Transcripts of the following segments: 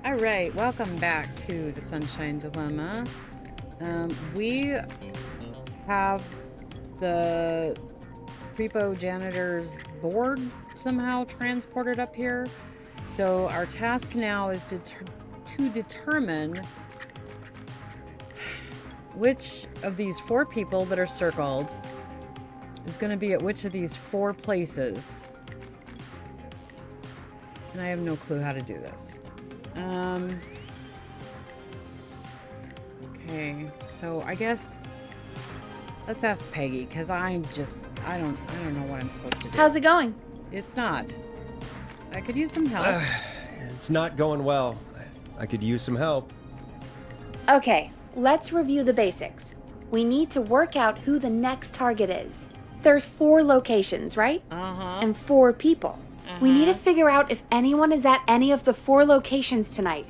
All right, welcome back to the Sunshine Dilemma. We have the Creepo Janitor's board somehow transported up here. So our task now is to determine which of these 4 people that are circled is going to be at which of these 4 places. And I have no clue how to do this. Okay, so I guess let's ask Peggy, because I don't know what I'm supposed to do. How's it going? It's not. I could use some help. It's not going well. I could use some help. Okay, let's review the basics. We need to work out who the next target is. There's 4 locations, right? Uh-huh. And 4 people. We need to figure out if anyone is at any of the 4 locations tonight.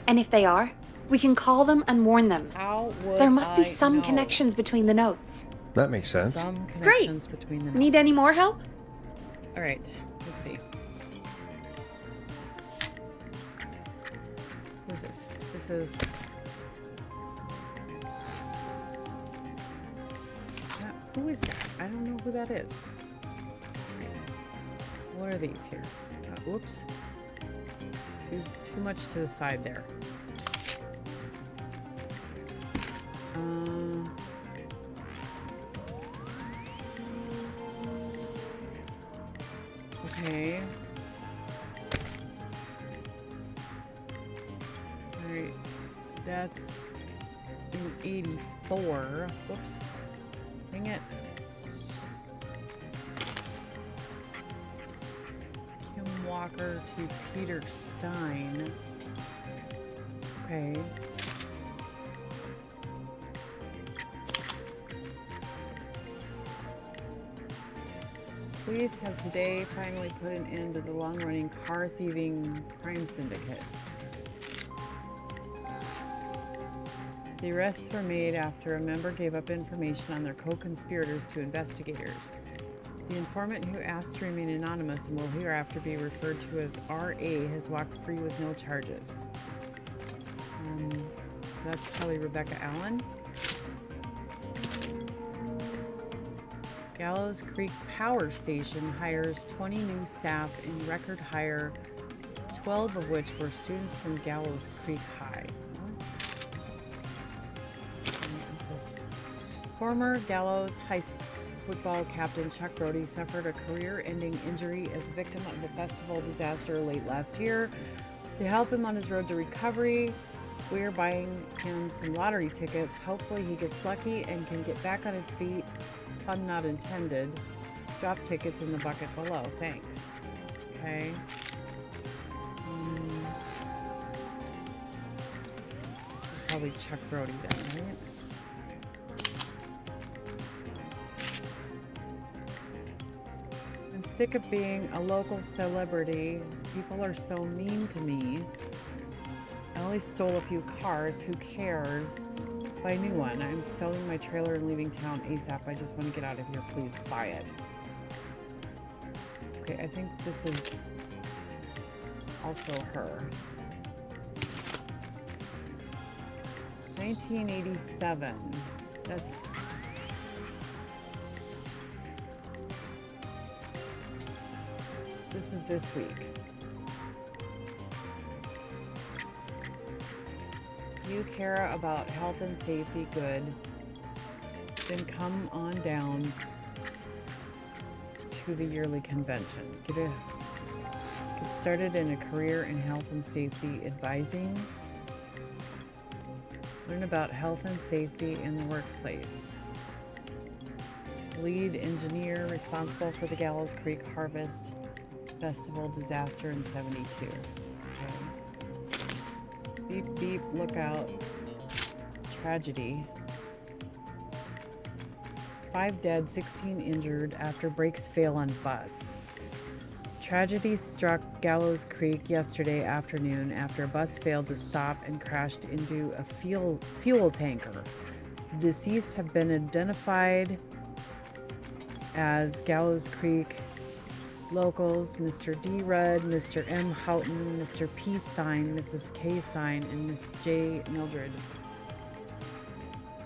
And if they are, we can call them and warn them. How would There must be I some know? connections between the notes. That makes sense. Some connections between the notes. Need any more help? All right, let's see. Who's this? This is... Who is that? I don't know who that is. What are these here? Whoops. Too much to the side there. Okay. Alright. That's in 84. Whoops. Dang it. Kim Walker to Peter Stein. Okay. Police have today finally put an end to the long-running car thieving crime syndicate. The arrests were made after a member gave up information on their co-conspirators to investigators. The informant, who asked to remain anonymous and will hereafter be referred to as R.A., has walked free with no charges. So that's probably Rebecca Allen. Gallows Creek Power Station hires 20 new staff in record hire, 12 of which were students from Gallows Creek High. What is this? Former Gallows High football captain Chuck Brody suffered a career-ending injury as a victim of the festival disaster late last year. To help him on his road to recovery, we're buying him some lottery tickets. Hopefully he gets lucky and can get back on his feet. Pun not intended. Drop tickets in the bucket below. Thanks. Okay. This is probably Chuck Brody then, right? I'm sick of being a local celebrity. People are so mean to me. I only stole a few cars. Who cares? Buy a new one. I'm selling my trailer and leaving town ASAP. I just want to get out of here. Please buy it. Okay, I think this is also her. 1987. This is this week. Do you care about health and safety? Good. Then come on down to the yearly convention. Get started in a career in health and safety advising. Learn about health and safety in the workplace. Lead engineer responsible for the Gallows Creek Harvest Festival disaster in 72. Okay. Beep, beep, look out. Tragedy. 5 dead, 16 injured after brakes fail on bus. Tragedy struck Gallows Creek yesterday afternoon after a bus failed to stop and crashed into a fuel tanker. The deceased have been identified as Gallows Creek Locals, Mr. D. Rudd, Mr. M. Houghton, Mr. P. Stein, Mrs. K. Stein, and Miss J. Mildred.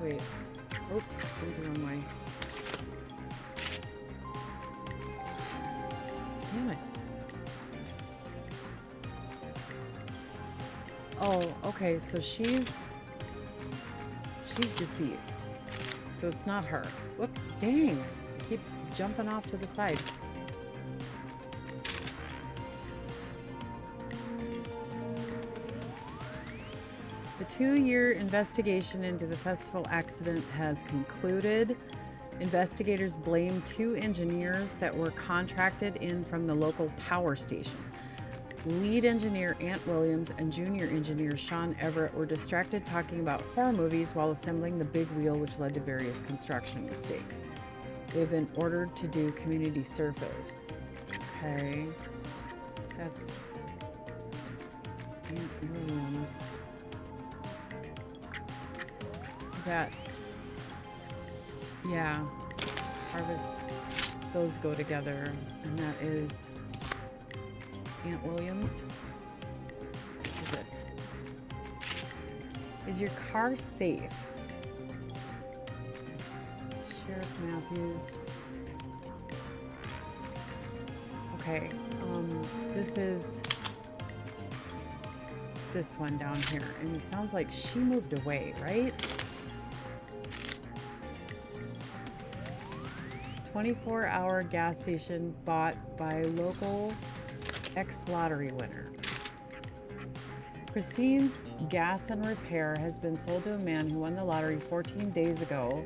Wait. Oh, went the wrong way. Damn it. Oh, okay, so she's deceased. So it's not her. Whoop, dang. I keep jumping off to the side. The 2-year investigation into the festival accident has concluded. Investigators blame 2 engineers that were contracted in from the local power station. Lead engineer Ant Williams and junior engineer Sean Everett were distracted talking about horror movies while assembling the big wheel, which led to various construction mistakes. They've been ordered to do community service. Okay. That's Ant Williams. Is that... Yeah. Harvest. Those go together. And that is... Ant Williams. What is this? Is your car safe? Sheriff Matthews. Okay. This is this one down here. And it sounds like she moved away, right? 24-hour gas station bought by local ex-lottery winner. Christine's Gas and Repair has been sold to a man who won the lottery 14 days ago.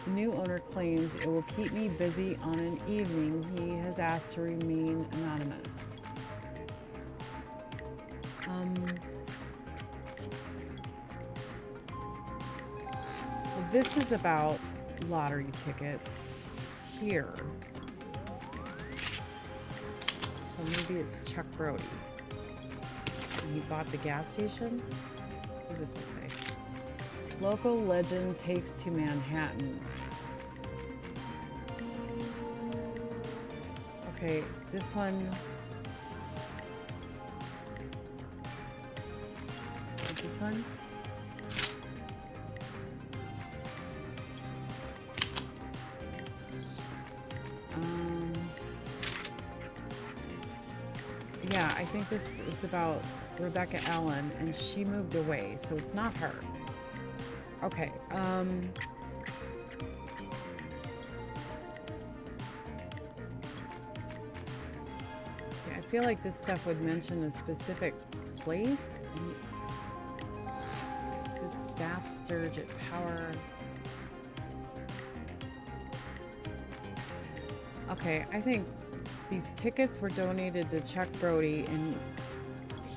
The new owner claims it will keep me busy on an evening. He has asked to remain anonymous. Well, this is about lottery tickets here. So maybe it's Chuck Brody. And he bought the gas station? What does this one say? Local legend takes to Manhattan. Okay, this one... Like this one? Yeah, I think this is about Rebecca Allen, and she moved away, so it's not her. Okay, see, I feel like this stuff would mention a specific place. This is staff surge at power. Okay, I think these tickets were donated to Chuck Brody, and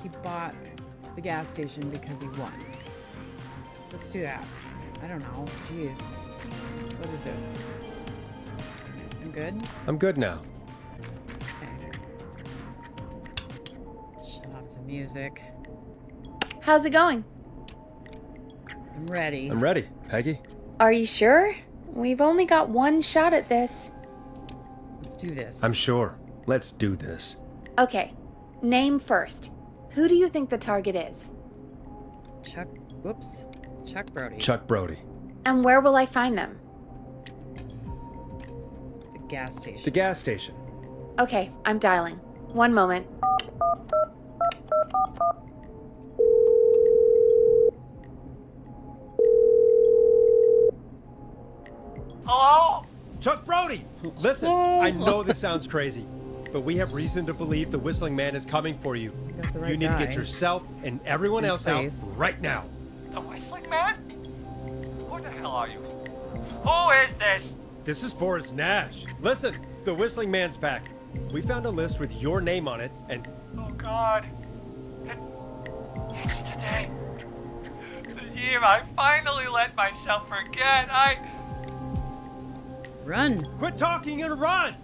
he bought the gas station because he won. Let's do that. I don't know. Jeez. What is this? I'm good? I'm good now. Okay. Shut off the music. How's it going? I'm ready. I'm ready, Peggy. Are you sure? We've only got one shot at this. Let's do this. I'm sure. Let's do this. Okay, name first. Who do you think the target is? Chuck Brody. Chuck Brody. And where will I find them? The gas station. The gas station. Okay, I'm dialing. One moment. Hello? Chuck Brody! Listen, I know this sounds crazy, but we have reason to believe the Whistling Man is coming for you. Got the right You need to guy. get yourself and everyone In else place. out right now. The Whistling Man? Who the hell are you? Who is this? This is Forrest Nash. Listen, the Whistling Man's back. We found a list with your name on it, and Oh God. It's today. The year I finally let myself forget. Run. quit talking and run!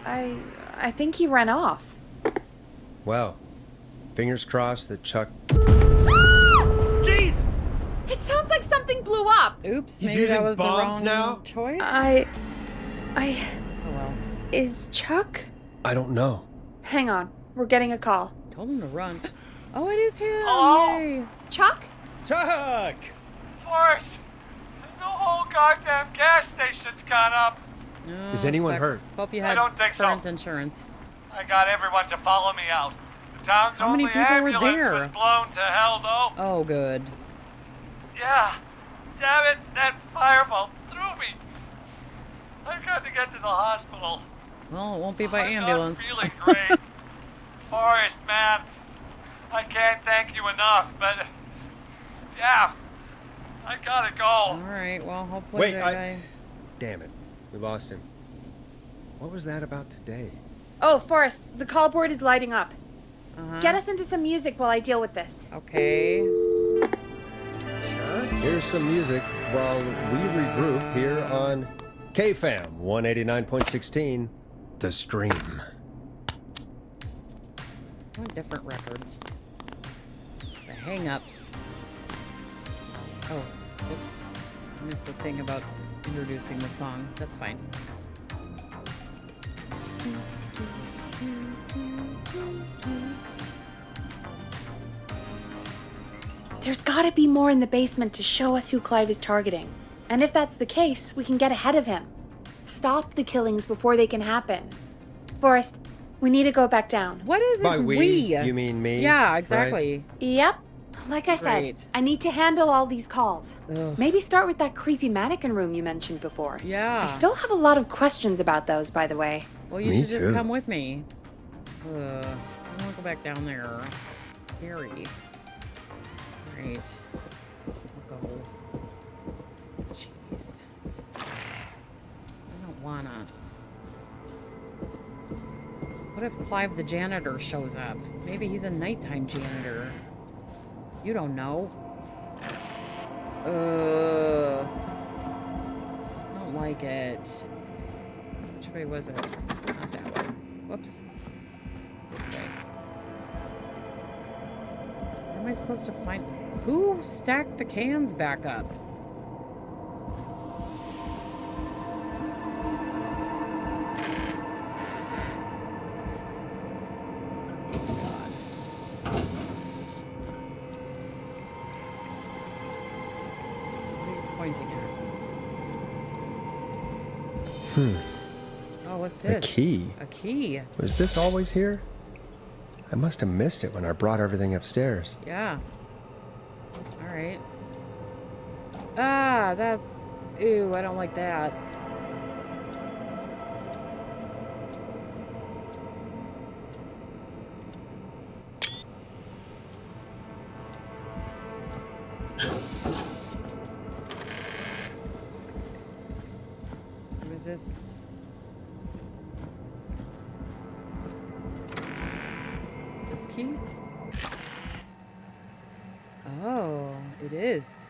I think he ran off. Well, fingers crossed that Chuck... Jesus! It sounds like something blew up. Oops, He's maybe that using was the bombs wrong now? choice. Oh well. Is Chuck? I don't know. Hang on. We're getting a call. Told him to run. Oh, it is him. Hello? Yay. Chuck? Chuck! Forrest, the whole goddamn gas station's gone up. Oh, Is anyone sucks. hurt? Hope you I had don't think so. current insurance. I got everyone to follow me out. The town's How many only people were ambulance there? was blown to hell, though. Oh, good. Yeah. Damn it, that fireball threw me. I've got to get to the hospital. Well, it won't be by I'm ambulance. not feeling great. Forrest, man. I can't thank you enough, but... Damn. I gotta go. All right. Well, hopefully Wait, that guy... Damn it. We lost him. What was that about today? Oh, Forrest, the call board is lighting up. Uh-huh. Get us into some music while I deal with this. Okay. Sure. Here's some music while we regroup here on KFAM 189.16, The Stream. I want different records. The hang-ups. Oh, oops. I missed the thing about introducing the song. That's fine. There's gotta be more in the basement to show us who Clive is targeting. And if that's the case, we can get ahead of him. Stop the killings before they can happen. Forrest, we need to go back down. What is this By we, you mean me? Yeah, exactly. Yep. Like I said, Great. I need to handle all these calls. Ugh. Maybe start with that creepy mannequin room you mentioned before. Yeah. I still have a lot of questions about those, by the way. Well, you Me should just too. come with me. I don't want to go back down there. Scary. Right. I'll go. Jeez. I don't wanna. What if Clive the Janitor shows up? Maybe he's a nighttime janitor. You don't know. I don't like it. Which way was it? Not that way. Whoops. This way. Where am I supposed to find... Who stacked the cans back up? Pointing at. Oh, what's this? A key. A key. Was this always here? I must have missed it when I brought everything upstairs. Yeah. All right. Ah, that's... Ew, I don't like that. Was this... This key? Oh, it is.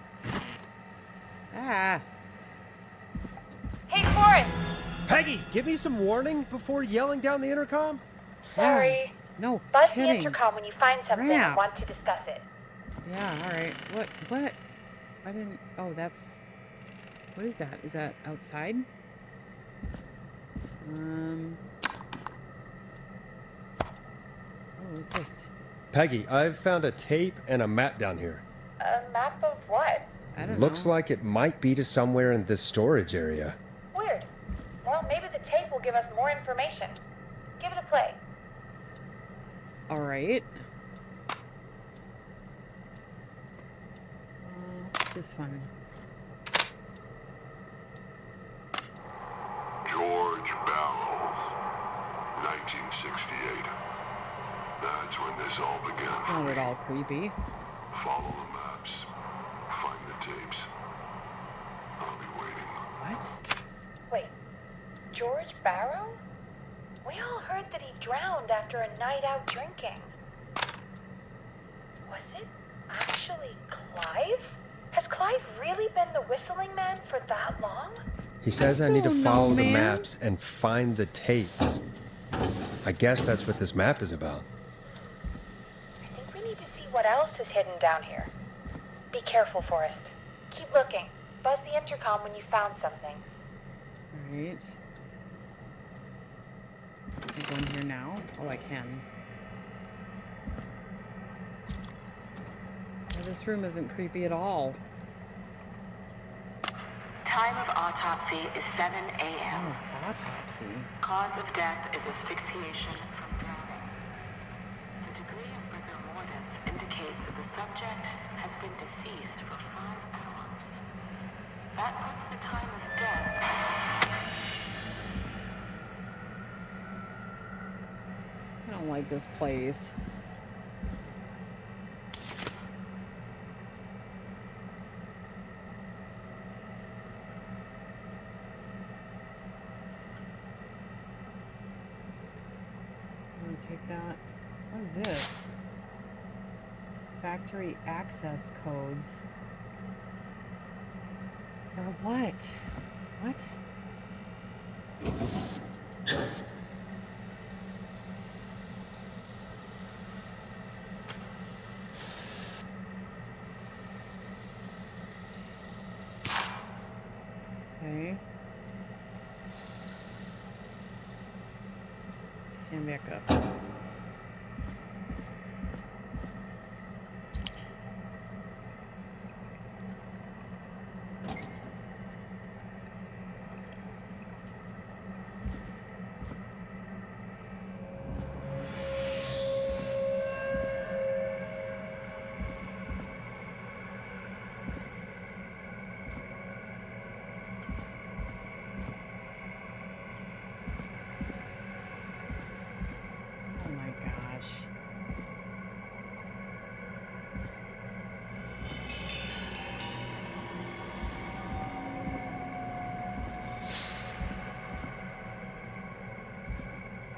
Ah. Hey, Forrest! Peggy, give me some warning before yelling down the intercom. Sorry. No Buzz the kidding. intercom when you find something Crap. and want to discuss it. Yeah, alright. What? I didn't... Oh, that's... What is that? Is that outside? Oh, what's this? Peggy, I've found a tape and a map down here. A map of what? I don't Looks know. like it might be to somewhere in this storage area. Weird. Well, maybe the tape will give us more information. Give it a play. Alright. This one. George Barrow, 1968. That's when this all began. It's not at all creepy. Follow the maps. Find the tapes. I'll be waiting. What? Wait, George Barrow? We all heard that he drowned after a night out drinking. Was it actually Clive? Has Clive really been the whistling man for that long? He says I need to don't know, follow the man. maps and find the tapes. I guess that's what this map is about. I think we need to see what else is hidden down here. Be careful, Forrest. Keep looking. Buzz the intercom when you found something. Alright. go in here now? Oh, I can. Yeah, this room isn't creepy at all. Time of autopsy is 7 a.m. Oh, autopsy. Cause of death is asphyxiation from drowning. The degree of rigor mortis indicates that the subject has been deceased for 5 hours. That puts the time of death. I don't like this place. I'm gonna take that. What is this? Factory access codes. For what? What? Okay. Stand back up. Oh my gosh.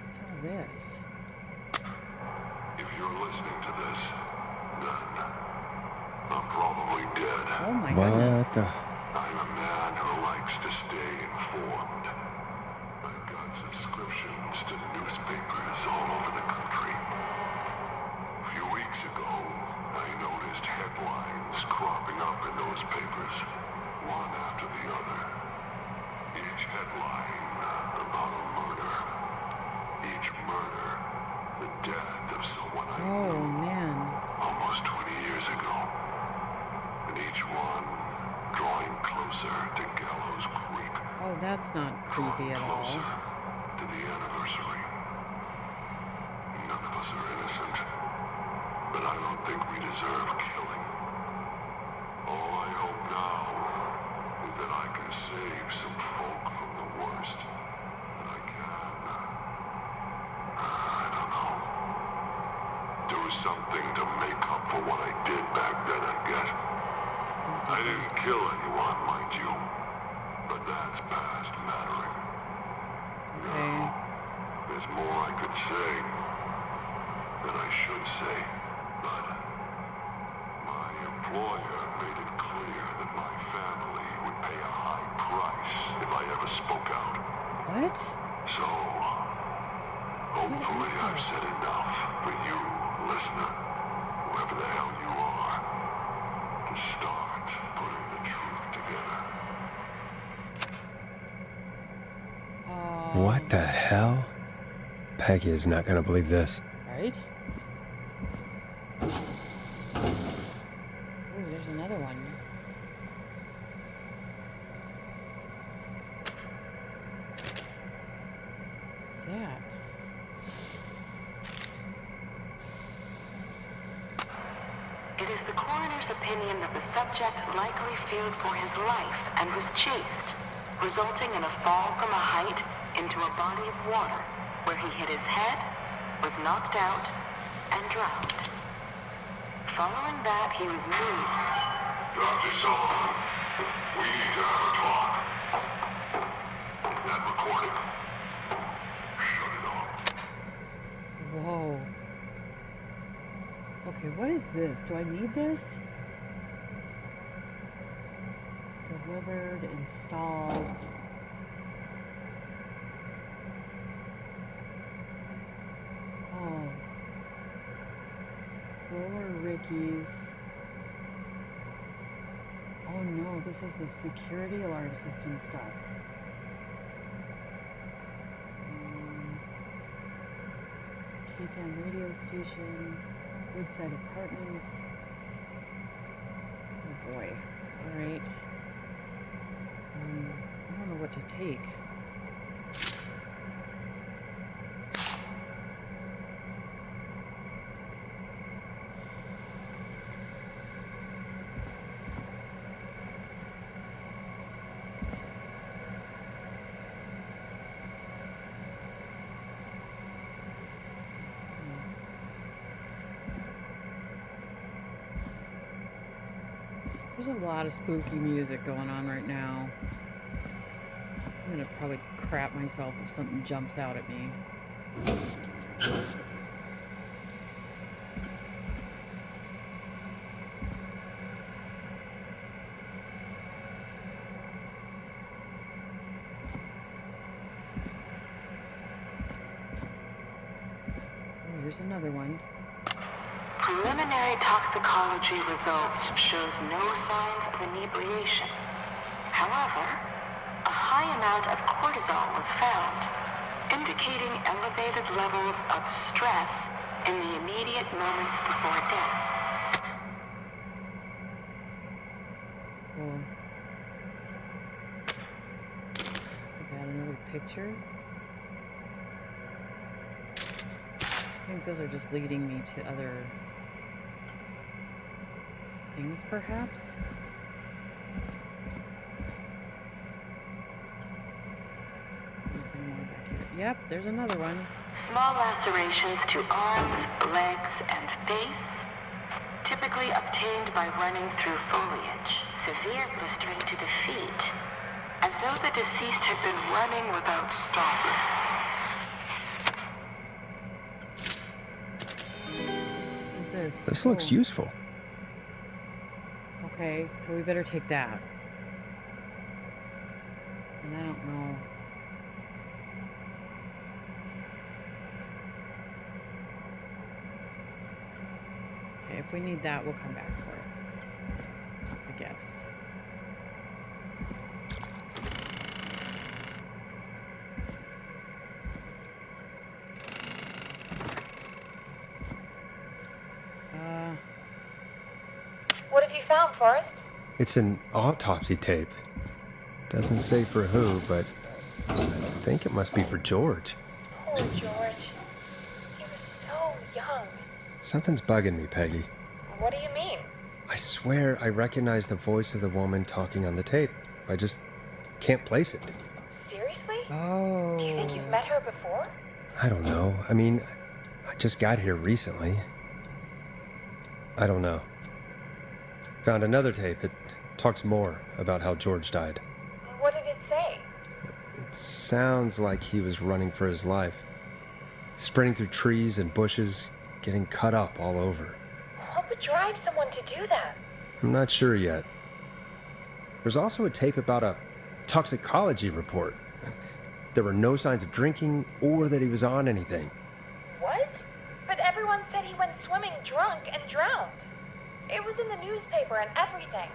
What's all this? If you're listening to this, then I'm probably dead. Oh my What goodness. the? I'm a man who likes to stay informed. I've got subscriptions to newspapers all over the country. A few weeks ago, I noticed headlines cropping up in those papers, one after the other. Each headline about a murder. Each murder, the death of someone I Oh knew man. almost 20 years ago. And each one drawing closer to Gallows Creek. Oh, that's not creepy at all. Closer to the anniversary. None of us are innocent, but I don't think we deserve killing. All I hope now is that I can save some folk from the worst. That I can. I don't know. Do something to make up for what I did back then, I guess. I didn't kill anyone, mind you, but that's past mattering. Okay. There's more I could say than I should say, but my employer made it clear that my family would pay a high price if I ever spoke out. What? So, hopefully is I've this? said enough for you, listener, whoever the hell you are, to start putting the truth together. What the hell? Peggy is not gonna believe this. Right? Oh, there's another one. What's that? It is the coroner's opinion that the subject likely feared for his life and was chased, resulting in a fall from a height into a body of water, where he hit his head, was knocked out, and drowned. Following that, he was moved. Dr. Sullivan, we need to have a talk. Is that recording? Shut it off. Whoa. Okay, what is this? Do I need this? Delivered, installed. Oh. Roller Rickies. Oh no, this is the security alarm system stuff. KFAM radio station. Woodside Apartments. Oh boy. Alright. I don't know what to take. There's a lot of spooky music going on right now. I'm gonna probably crap myself if something jumps out at me. Oh, here's another one. Preliminary toxicology results shows no signs of inebriation. However, a high amount of cortisol was found, indicating elevated levels of stress in the immediate moments before death. Oh. Is that another picture? I think those are just leading me to other things, perhaps? Anything more back here? Yep, there's another one. Small lacerations to arms, legs, and face, typically obtained by running through foliage. Severe blistering to the feet, as though the deceased had been running without stopping. What's this? This looks Oh. useful. Okay, so we better take that. And I don't know. Okay, if we need that, we'll come back for it. I guess. What have you found, Forrest? It's an autopsy tape. Doesn't say for who, but I think it must be for George. Poor George. He was so young. Something's bugging me, Peggy. What do you mean? I swear I recognize the voice of the woman talking on the tape. I just can't place it. Seriously? Oh. Do you think you've met her before? I don't know. I mean, I just got here recently. I don't know. Found another tape. It talks more about how George died. What did it say? It sounds like he was running for his life. Sprinting through trees and bushes, getting cut up all over. What would drive someone to do that? I'm not sure yet. There's also a tape about a toxicology report. There were no signs of drinking or that he was on anything. What? But everyone said he went swimming drunk and drowned. It was in the newspaper and everything.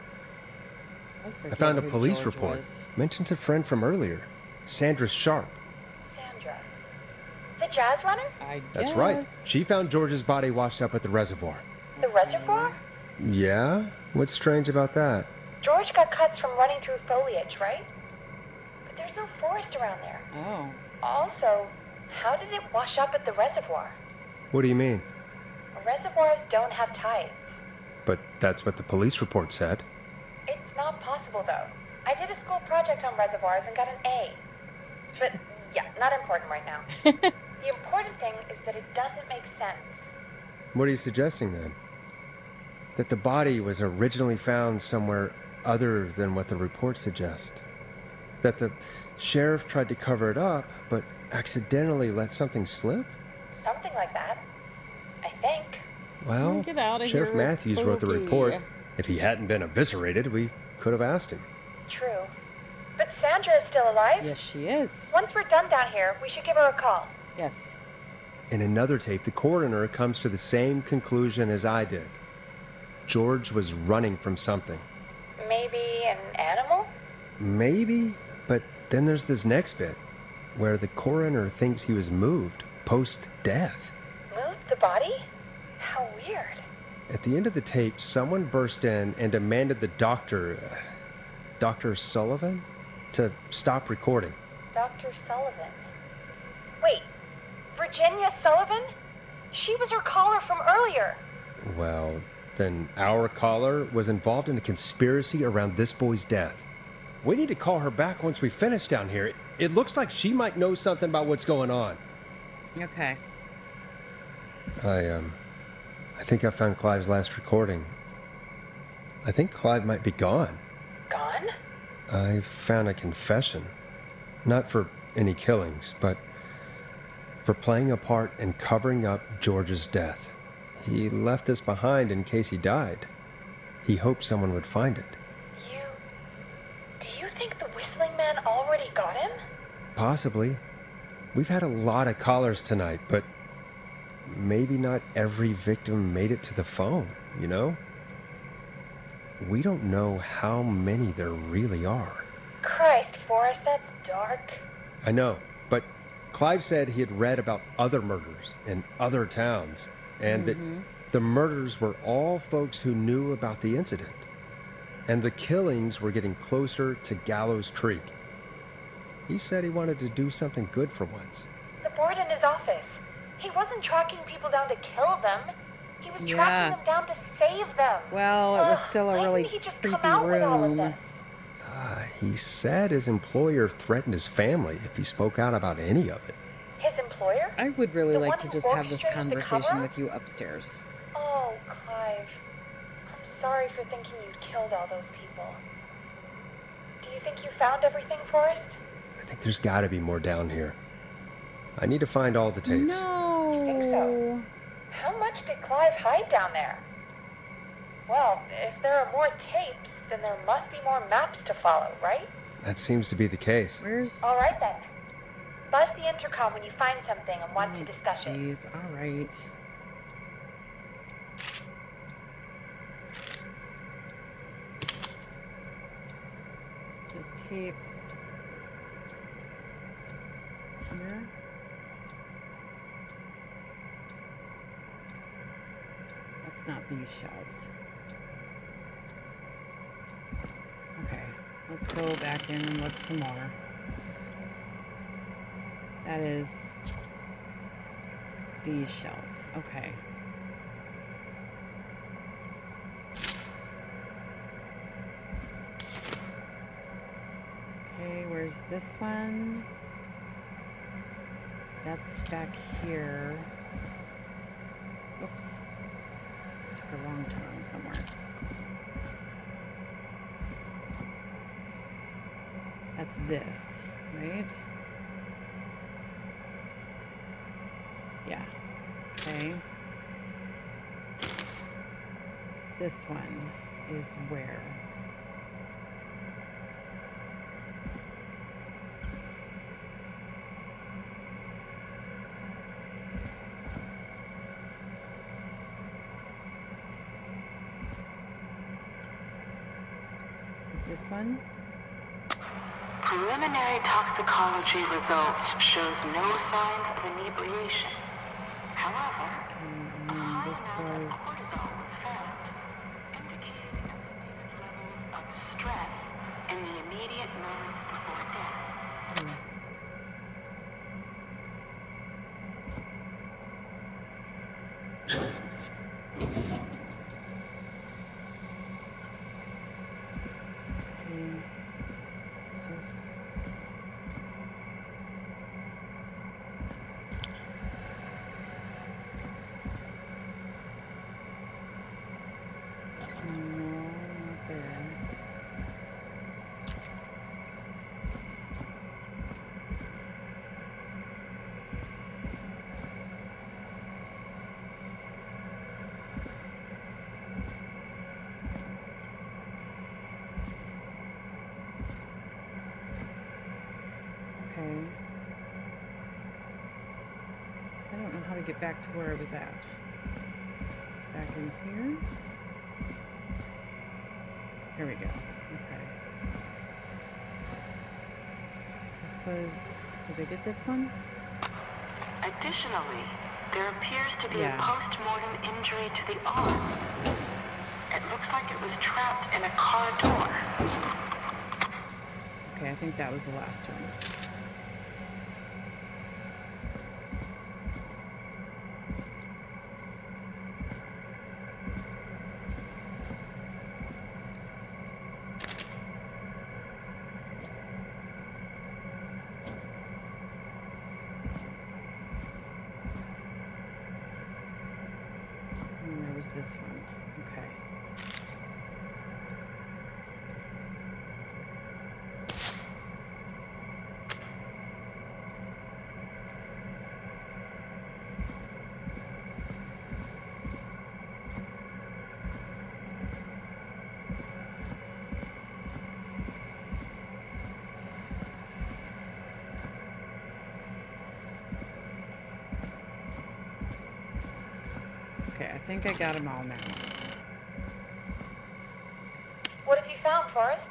I found a who police George report. was. Mentions a friend from earlier, Sandra Sharp. Sandra. The jazz runner? I That's guess. right. She found George's body washed up at the reservoir. The reservoir? Yeah? What's strange about that? George got cuts from running through foliage, right? But there's no forest around there. Oh. Also, how did it wash up at the reservoir? What do you mean? Reservoirs don't have tides. But that's what the police report said. It's not possible, though. I did a school project on reservoirs and got an A. But, yeah, not important right now. The important thing is that it doesn't make sense. What are you suggesting then? That the body was originally found somewhere other than what the report suggests? That the sheriff tried to cover it up, but accidentally let something slip? Something like that. I think. Well, Get outta Sheriff here, it's Matthews wrote the spooky. report. If he hadn't been eviscerated, we could have asked him. True. But Sandra is still alive? Yes, she is. Once we're done down here, we should give her a call. Yes. In another tape, the coroner comes to the same conclusion as I did. George was running from something. Maybe an animal? Maybe, but then there's this next bit, where the coroner thinks he was moved post-death. body? How weird. At the end of the tape, someone burst in and demanded the doctor, Dr. Sullivan, to stop recording. Dr. Sullivan. Wait, Virginia Sullivan? She was her caller from earlier. Well, then our caller was involved in a conspiracy around this boy's death. We need to call her back once we finish down here. It looks like she might know something about what's going on. Okay. I think I found Clive's last recording. I think Clive might be gone. Gone? I found a confession. Not for any killings, but for playing a part in covering up George's death. He left this behind in case he died. He hoped someone would find it. Do you think the Whistling Man already got him? Possibly. We've had a lot of callers tonight, but maybe not every victim made it to the phone, you know? We don't know how many there really are. Christ, Forrest, that's dark. I know, but Clive said he had read about other murders in other towns, and that the murders were all folks who knew about the incident. And the killings were getting closer to Gallows Creek. He said he wanted to do something good for once. The board in his office. He wasn't tracking people down to kill them. He was tracking them down to save them. Well, it was still a Why really didn't he just creepy come out with all of room. this? He said his employer threatened his family if he spoke out about any of it. His employer? I would really The like one to who just have this orchestrated the conversation cover? with you upstairs. Oh, Clive. I'm sorry for thinking you'd killed all those people. Do you think you found everything, Forrest? I think there's got to be more down here. I need to find all the tapes. No. You think so? How much did Clive hide down there? Well, if there are more tapes, then there must be more maps to follow, right? That seems to be the case. Where's... All right, then. Buzz the intercom when you find something and want to discuss it. Jeez, all right. The tape here. That's not these shelves. Okay, let's go back in and look some more. That is these shelves. Okay. Okay, where's this one? That's back here. Oops. Took a wrong turn somewhere. That's this, right? Yeah. Okay. This one is where? Is it this one? Preliminary toxicology results shows no signs of inebriation. However, Okay, and a then high this amount of was... cortisol was found, indicating elevated levels of stress in the immediate moments before death. Okay. What's this? No, not there. Okay. I don't know how to get back to where I was at. It's back in here. Here we go. Okay. This was... Did I get this one? Additionally, There appears to be Yeah. a post-mortem injury to the arm. It looks like it was trapped in a car door. Okay, I think that was the last one. And there was this one. Okay. Okay, I think I got them all now. What have you found, Forrest?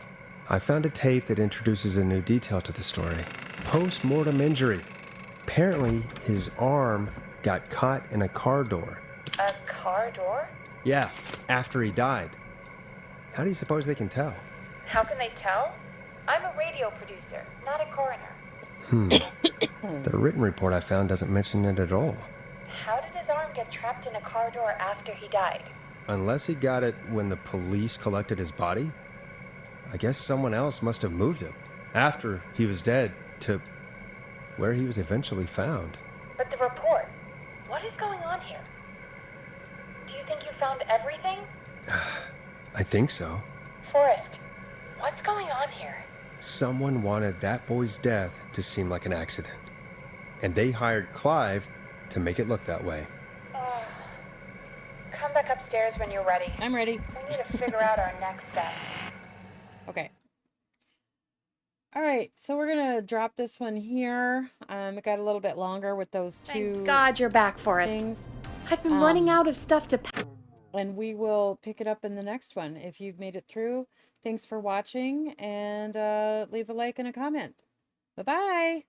I found a tape that introduces a new detail to the story. Post-mortem injury. Apparently, his arm got caught in a car door. A car door? Yeah, after he died. How do you suppose they can tell? How can they tell? I'm a radio producer, not a coroner. The written report I found doesn't mention it at all. How did his arm get trapped in a car door after he died? Unless he got it when the police collected his body? I guess someone else must have moved him after he was dead to where he was eventually found. But the report, what is going on here? Do you think you found everything? I think so. Forrest, what's going on here? Someone wanted that boy's death to seem like an accident. And they hired Clive to make it look that way. Come back upstairs when you're ready. I'm ready. We need to figure out our next step. Okay. All right, so we're gonna drop this one here. It got a little bit longer with those two Thank God you're back, Forrest. things, I've been running out of stuff to pack. and we will pick it up in the next one. If you've made it through, thanks for watching, and leave a like and a comment. Bye-bye.